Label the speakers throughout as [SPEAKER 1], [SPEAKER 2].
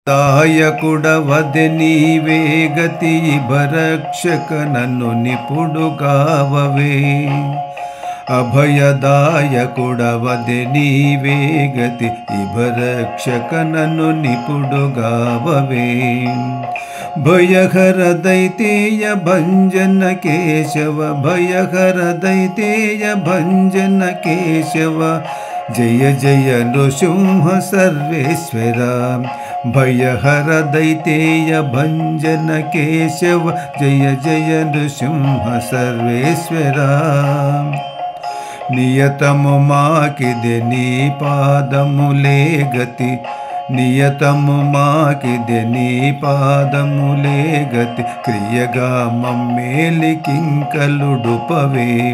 [SPEAKER 1] దాయకుడవదె నీవే గతి భరక్షక నన్ను నిపుడుగావవే. అభయదాయకుడవదె నీవే గతి భరక్షక నన్ను నిపుడుగావవే. భయహర దైతేయ భంజన కేశవ భయహర దైతేయ భంజన కేశవ జయ జయ నృసింహ సర్వేశ్వర. భయహర దైతేయ భంజన కేశవ జయ జయ నృసింహ సర్వేశ్వర. నియతము మాకిదె నీ పాదములే గతి నియతము మాకిదె నీ పాదములే గతి క్రియగా మమ్మేలి కింకలుడుపవే.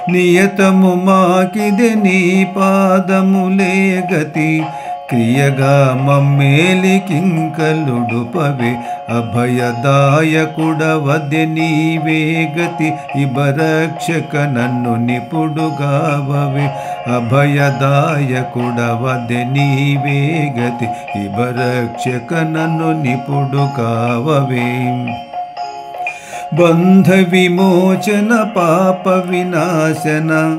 [SPEAKER 1] నియతము మాకిదె నీ పాదములే గతి క్రియగా మమ్మేలి కింకలుడుపవే. అభయదాయకుడవదె నీవే గతి ఇభరక్షక నన్ను నిపుడుగావవే. అభయదాయకుడవదె నీవే గతి ఇభరక్షక నన్ను నిపుడుగావవే. బంధ విమోచన పాప వినాశన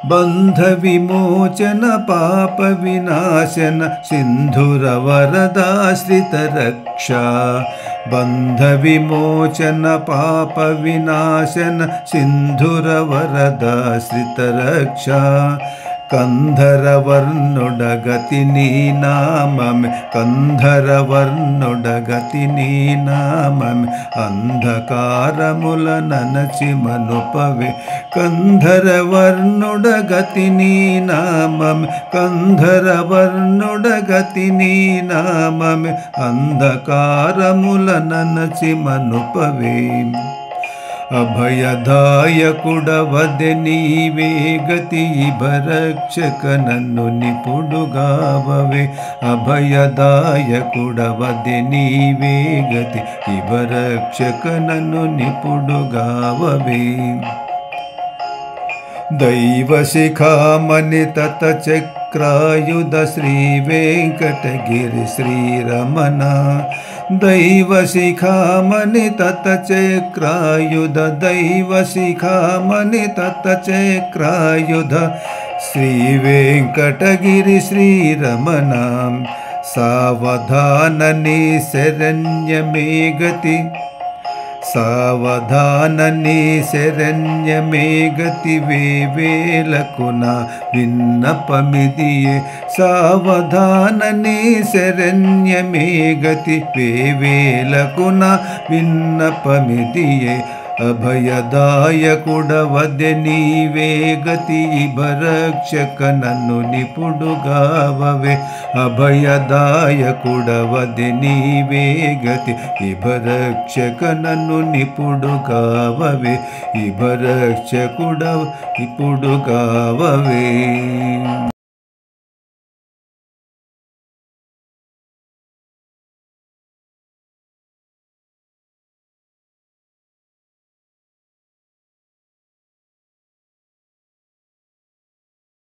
[SPEAKER 1] బంధ విమోచన పాప వినాశన సింధుర వరదాశ్రిత రక్ష. బంధ విమోచన పాప వినాశన సింధుర వరదాశ్రిత రక్ష. కంధరవర్ణుడ గతి నీ నామమే కంధరవర్ణుడ గతి నీ నామమే అంధకారముల ననచి మనుపవే. కంధరవర్ణుడ గతి నీ నామమే కంధరవర్ణుడ గతి నీ నామమే అంధకారముల ననచి మనుపవే. అభయదాయకుడవదె నీవే గతి భరక్షక నన్ను నిపుడుగావవే. అభయదాయకుడవదె నీవే గతి భరక్షక నన్ను నిపుడుగావవే. దైవ శిఖామణి తత చక్రాయుధ శ్రీ వెంకటగిరి శ్రీరమణ. దైవ శిఖామణి తత చక్రాయుధ దైవ శిఖామణి తత చక్రాయుధ శ్రీ వెంకటగిరి శ్రీరమణ. సావధాన నీ శరణ్యమే గతి సావధాన నీ శరణ్యమే గతి వేవేలకున విన్నపమిదియే. సావధాన నీ శరణ్యమే గతి వేవేలకున విన్నపమిదియే. అభయదాయకుడవదె నీవే గతి భరక్షక నన్ను నిపుడుగావవే. అభయదాయకుడవదె నీవే గతి భరక్షక నన్ను నిపుడుగావవే. భరక్షకుడ నిపుడుగావవే.